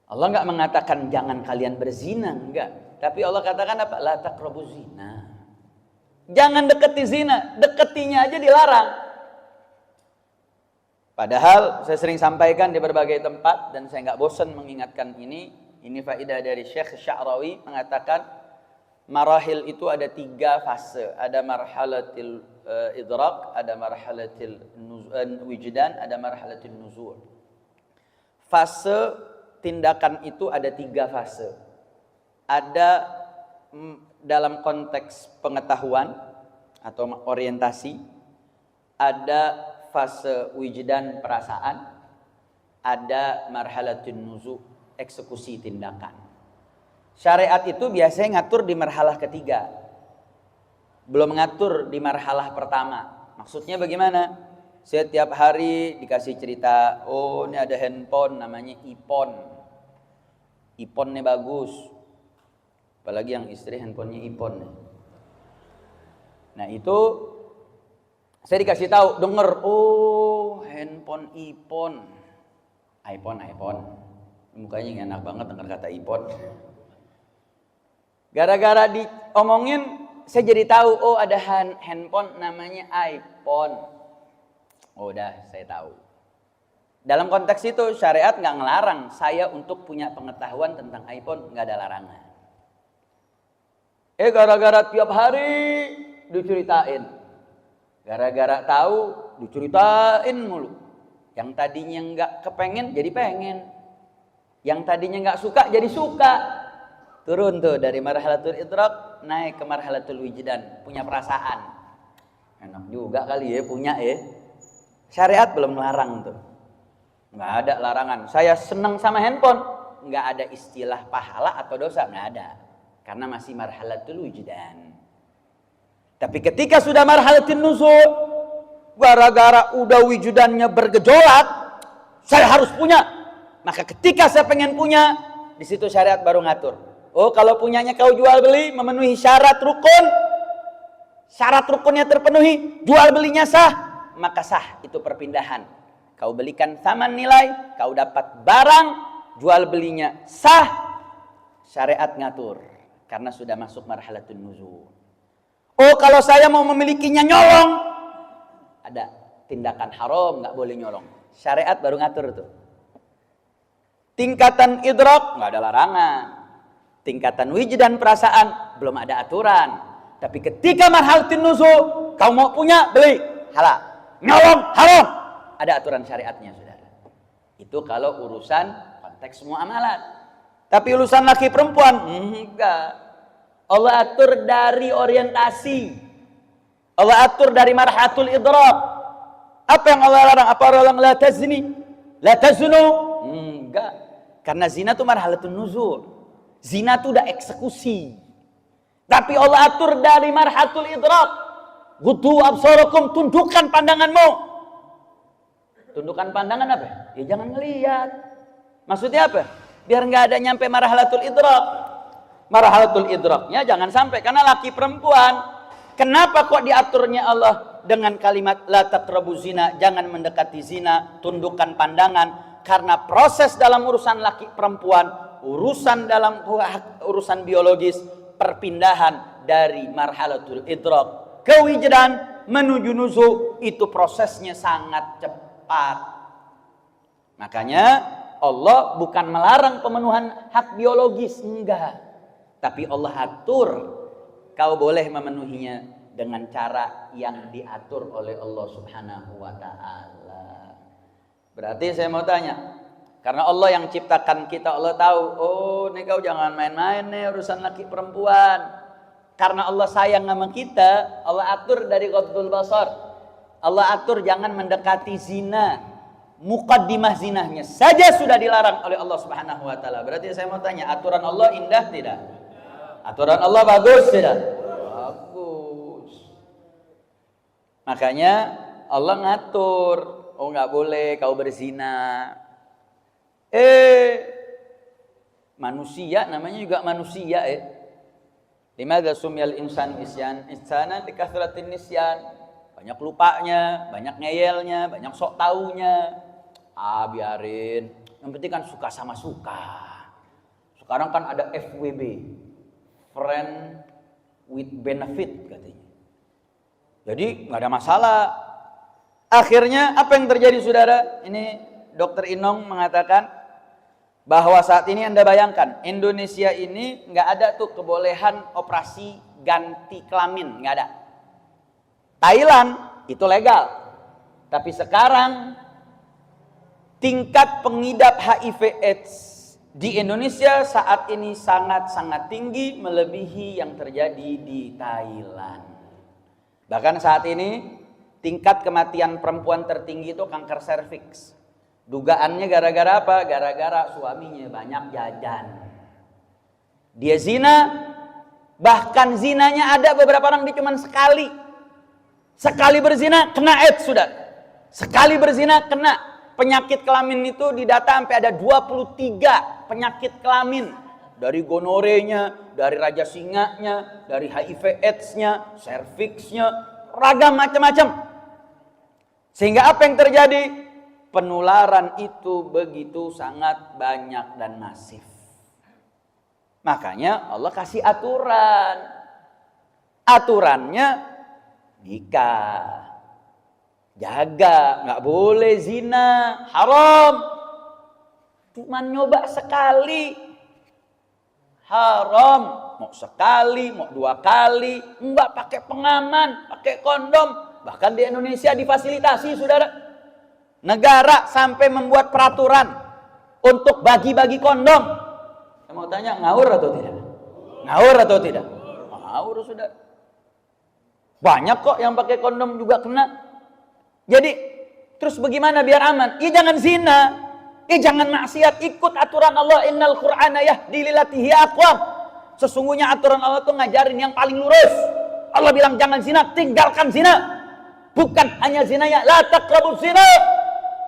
Allah nggak mengatakan jangan kalian berzina, enggak. Tapi Allah katakan apa? La taqrabuz zina. Jangan deketi zina, deketinya aja dilarang. Padahal saya sering sampaikan di berbagai tempat dan saya nggak bosan mengingatkan ini. Ini faedah dari Syekh Sya'rawi mengatakan marahil itu ada 3 fase. Ada marhalatil idrak, ada marhalatil wijdan, ada marhalatil nuzul. Fase tindakan itu ada 3 fase. Ada dalam konteks pengetahuan atau orientasi, ada fase wijdan perasaan, ada marhalatul nuzul eksekusi tindakan. Syariat itu biasanya ngatur di marhalah ketiga, belum ngatur di marhalah pertama. Maksudnya bagaimana? Saya tiap hari dikasih cerita, oh ini ada handphone namanya iPhone. iPhone ini bagus. Apalagi yang istri handphonenya iPhone nih. Nah itu saya dikasih tahu, denger, oh handphone iPhone. Mukanya enak banget denger kata iPhone. Gara-gara diomongin, saya jadi tahu, oh ada handphone namanya iPhone. Oh udah, saya tahu. Dalam konteks itu syariat nggak ngelarang saya untuk punya pengetahuan tentang iPhone, nggak ada larangan. Gara-gara tiap hari diceritain, gara-gara tahu diceritain mulu. Yang tadinya nggak kepengen jadi pengen, yang tadinya nggak suka jadi suka. Turun tuh dari marhalatul idrak naik ke marhalatul wijdan, punya perasaan. Enak juga kali ya punya ya. Syariat belum melarang tuh, nggak ada larangan. Saya senang sama handphone, nggak ada istilah pahala atau dosa, nggak ada. Karena masih marhalatul wijdan. Tapi ketika sudah marhalatul nuzul, gara-gara udah wijudannya bergejolak, saya harus punya. Maka ketika saya pengen punya, di situ syariat baru ngatur. Oh, kalau punyanya kau jual beli, memenuhi syarat rukun, syarat rukunnya terpenuhi, jual belinya sah, maka sah itu perpindahan. Kau belikan saman nilai, kau dapat barang, jual belinya sah, syariat ngatur. Karena sudah masuk marhalatul nuzul. Oh, kalau saya mau memilikinya nyolong, ada tindakan haram, nggak boleh nyolong. Syariat baru ngatur tuh. Tingkatan idrak nggak ada larangan. Tingkatan wijdan perasaan belum ada aturan. Tapi ketika marhalatul nuzul, kau mau punya beli halal, nyolong haram, ada aturan syariatnya saudara. Itu kalau urusan konteks muamalat. Tapi urusan laki perempuan enggak. Allah atur dari orientasi. Allah atur dari marhatul idrak. Apa yang Allah larang? Apa Allah larang? La tazni, la taznu? Enggak. Karena zina itu marhalatul nuzul. Zina itu udah eksekusi. Tapi Allah atur dari marhatul idrak. Ghuddu absarakum, tundukkan pandanganmu. Tundukkan pandangan apa? Ya jangan ngelihat. Maksudnya apa? Biar nggak ada nyampe marhalatul idrak. Marhalatul idraknya jangan sampai, karena laki perempuan. Kenapa kok diaturnya Allah dengan kalimat la taqrabuz zina, jangan mendekati zina, tundukkan pandangan? Karena proses dalam urusan laki perempuan, urusan dalam urusan biologis, perpindahan dari marhalatul idrak ke wijdan menuju nuzul, itu prosesnya sangat cepat. Makanya Allah bukan melarang pemenuhan hak biologis, enggak. Tapi Allah atur, kau boleh memenuhinya dengan cara yang diatur oleh Allah Subhanahu wa ta'ala. Berarti saya mau tanya, karena Allah yang ciptakan kita, Allah tahu, oh nih kau jangan main-main nih urusan laki perempuan. Karena Allah sayang sama kita, Allah atur dari ghaddul basar. Allah atur jangan mendekati zina. Muqaddimah zinahnya saja sudah dilarang oleh Allah Subhanahu wa taala. Berarti saya mau tanya, aturan Allah indah tidak? Aturan Allah bagus tidak? Bagus. Makanya Allah ngatur, oh nggak boleh kau berzina. Manusia namanya juga manusia Limadza sumiyal insan insana likasratin nisyan. Banyak lupanya, banyak ngeyelnya, banyak sok taunya. Biarin. Yang penting kan suka sama suka. Sekarang kan ada FWB, Friend with Benefit katanya. Jadi nggak ada masalah. Akhirnya apa yang terjadi saudara? Ini Dokter Inong mengatakan bahwa saat ini Anda bayangkan Indonesia ini nggak ada tuh kebolehan operasi ganti kelamin, nggak ada. Thailand itu legal, tapi sekarang tingkat pengidap HIV/AIDS di Indonesia saat ini sangat-sangat tinggi, melebihi yang terjadi di Thailand. Bahkan saat ini tingkat kematian perempuan tertinggi itu kanker serviks. Dugaannya gara-gara apa? Gara-gara suaminya banyak jajan. Dia zina, bahkan zinanya ada beberapa orang dia cuma sekali. Sekali berzina kena AIDS sudah. Sekali berzina kena penyakit kelamin itu didata sampai ada 23 penyakit kelamin. Dari gonorenya, dari raja singanya, dari HIV/AIDS-nya, serviksnya, ragam macam-macam. Sehingga apa yang terjadi? Penularan itu begitu sangat banyak dan masif. Makanya Allah kasih aturan. Aturannya nikah. Jaga, nggak boleh zina, haram. Cuma nyoba sekali. Haram, mau sekali, mau 2 kali, enggak pakai pengaman, pakai kondom. Bahkan di Indonesia difasilitasi saudara. Negara sampai membuat peraturan untuk bagi-bagi kondom. Saya mau tanya, ngawur atau tidak? Ngawur atau tidak? Ngawur sudah. Banyak kok yang pakai kondom juga kena. Jadi terus bagaimana biar aman? Jangan zina. Jangan maksiat, ikut aturan Allah. Innal Qur'ana yahdi lillati hiya aqwam. Sesungguhnya aturan Allah itu ngajarin yang paling lurus. Allah bilang jangan zina, tinggalkan zina. Bukan hanya zinanya, la taqrabuz zina.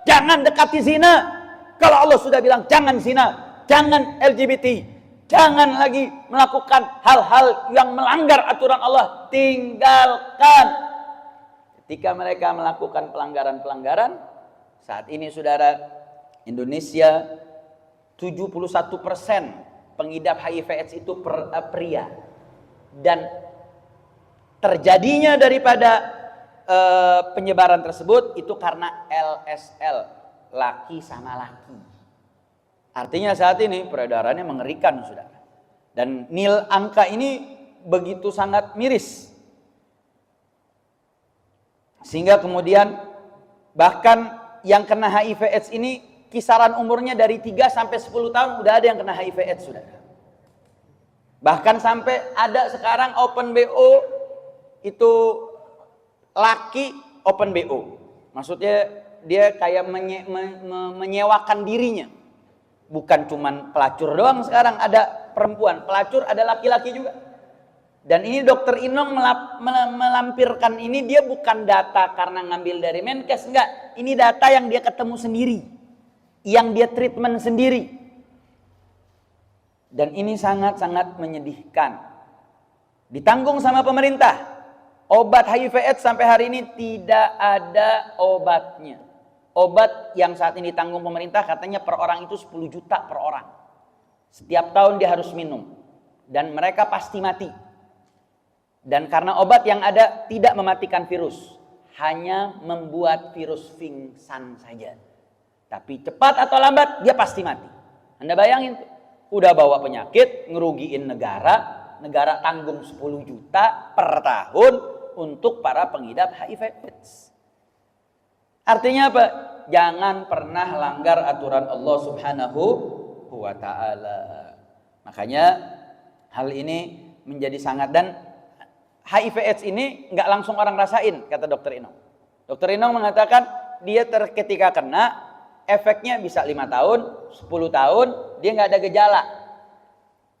Jangan dekati zina. Kalau Allah sudah bilang jangan zina, jangan LGBT, jangan lagi melakukan hal-hal yang melanggar aturan Allah, tinggalkan. Ketika mereka melakukan pelanggaran-pelanggaran, saat ini saudara, Indonesia 71% pengidap HIV/AIDS itu pria. Dan terjadinya daripada penyebaran tersebut itu karena LSL, laki sama laki. Artinya saat ini peredarannya mengerikan saudara. Dan nil angka ini begitu sangat miris. Sehingga kemudian bahkan yang kena HIV/AIDS ini kisaran umurnya dari 3 sampai 10 tahun udah ada yang kena HIV/AIDS saudara. Bahkan sampai ada sekarang open BO itu laki open BO. Maksudnya dia kayak menyewakan dirinya. Bukan cuman pelacur doang sekarang, ada perempuan pelacur, ada laki-laki juga. Dan ini Dokter Inong melampirkan ini, dia bukan data karena ngambil dari Menkes, enggak. Ini data yang dia ketemu sendiri, yang dia treatment sendiri. Dan ini sangat-sangat menyedihkan. Ditanggung sama pemerintah. Obat HIV/AIDS sampai hari ini tidak ada obatnya. Obat yang saat ini ditanggung pemerintah katanya per orang itu 10 juta per orang. Setiap tahun dia harus minum. Dan mereka pasti mati. Dan karena obat yang ada tidak mematikan virus. Hanya membuat virus pingsan saja. Tapi cepat atau lambat dia pasti mati. Anda bayangin tuh. Udah bawa penyakit, ngerugiin negara. Negara tanggung 10 juta per tahun untuk para pengidap HIV/AIDS. Artinya apa? Jangan pernah langgar aturan Allah Subhanahu wa ta'ala. Makanya hal ini menjadi sangat, dan HIV/AIDS ini nggak langsung orang rasain, kata Dokter Inong. Dokter Inong mengatakan dia ketika kena efeknya bisa 5 tahun, 10 tahun dia nggak ada gejala.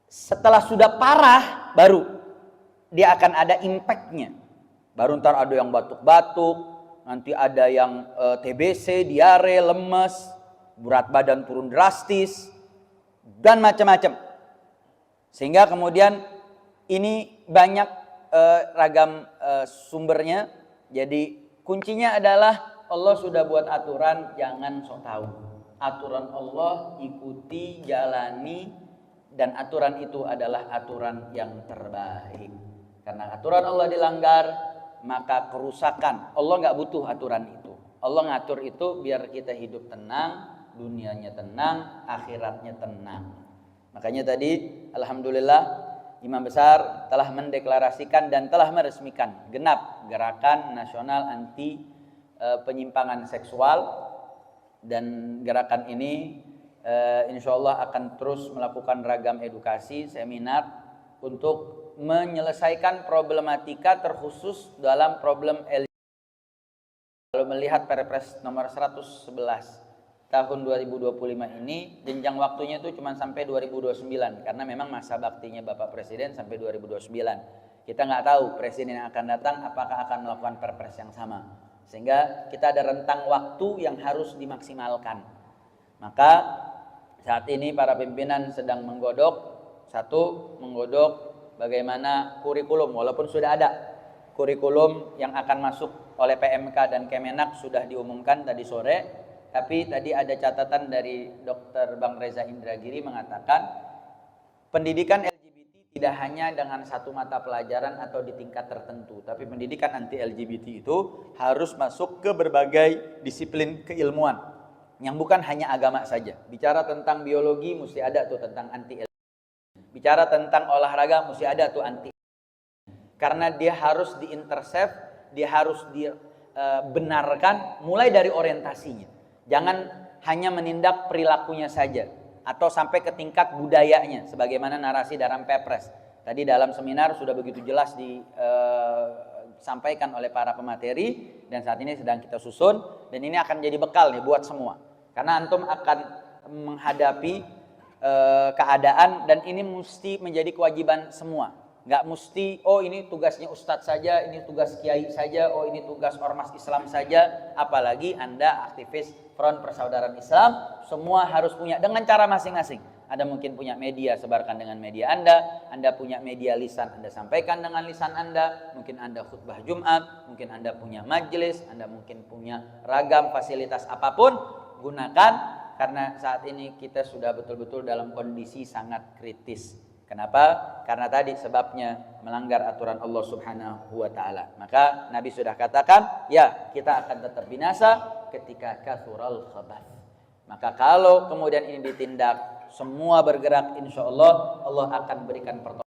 Setelah sudah parah baru dia akan ada impactnya. Baru ntar ada yang batuk-batuk, nanti ada yang TBC, diare, lemes, berat badan turun drastis, dan macam-macam. Sehingga kemudian ini banyak ragam sumbernya. Jadi kuncinya adalah Allah sudah buat aturan, jangan sok tahu. Aturan Allah ikuti, jalani, dan aturan itu adalah aturan yang terbaik. Karena aturan Allah dilanggar, maka kerusakan. Allah nggak butuh aturan itu. Allah ngatur itu biar kita hidup tenang, dunianya tenang, akhiratnya tenang. Makanya tadi alhamdulillah Imam Besar telah mendeklarasikan dan telah meresmikan genap gerakan nasional anti penyimpangan seksual, dan gerakan ini insya Allah akan terus melakukan ragam edukasi, seminar untuk menyelesaikan problematika terkhusus dalam problem LGBT. Kalau melihat Perpres nomor 111 tahun 2025 ini, jenjang waktunya itu cuma sampai 2029 karena memang masa baktinya Bapak Presiden sampai 2029. Kita nggak tahu presiden yang akan datang apakah akan melakukan Perpres yang sama, sehingga kita ada rentang waktu yang harus dimaksimalkan. Maka saat ini para pimpinan sedang menggodok bagaimana kurikulum, walaupun sudah ada kurikulum yang akan masuk oleh PMK dan Kemenak sudah diumumkan tadi sore. Tapi tadi ada catatan dari Dr. Bang Reza Indragiri mengatakan pendidikan LGBT tidak hanya dengan satu mata pelajaran atau di tingkat tertentu, tapi pendidikan anti LGBT itu harus masuk ke berbagai disiplin keilmuan yang bukan hanya agama saja. Bicara tentang biologi mesti ada tuh tentang anti LGBT. Bicara tentang olahraga mesti ada tuh anti. Karena dia harus diintercept, dia harus dibenarkan mulai dari orientasinya. Jangan hanya menindak perilakunya saja atau sampai ke tingkat budayanya sebagaimana narasi dalam Perpres. Tadi dalam seminar sudah begitu jelas disampaikan oleh para pemateri dan saat ini sedang kita susun, dan ini akan jadi bekal nih buat semua. Karena antum akan menghadapi keadaan dan ini mesti menjadi kewajiban semua. Nggak mesti, oh ini tugasnya ustadz saja, ini tugas kiai saja, oh ini tugas ormas Islam saja. Apalagi Anda aktivis Front Persaudaraan Islam, semua harus punya dengan cara masing-masing. Anda mungkin punya media, sebarkan dengan media Anda punya media lisan, Anda sampaikan dengan lisan Anda, mungkin Anda khutbah Jumat, mungkin Anda punya majelis, Anda mungkin punya ragam fasilitas apapun, gunakan, karena saat ini kita sudah betul-betul dalam kondisi sangat kritis. Kenapa? Karena tadi sebabnya melanggar aturan Allah Subhanahu wa taala. Maka Nabi sudah katakan, ya, kita akan tetap binasa ketika kathural khabath. Maka kalau kemudian ini ditindak, semua bergerak, insya Allah Allah akan berikan pertolongan.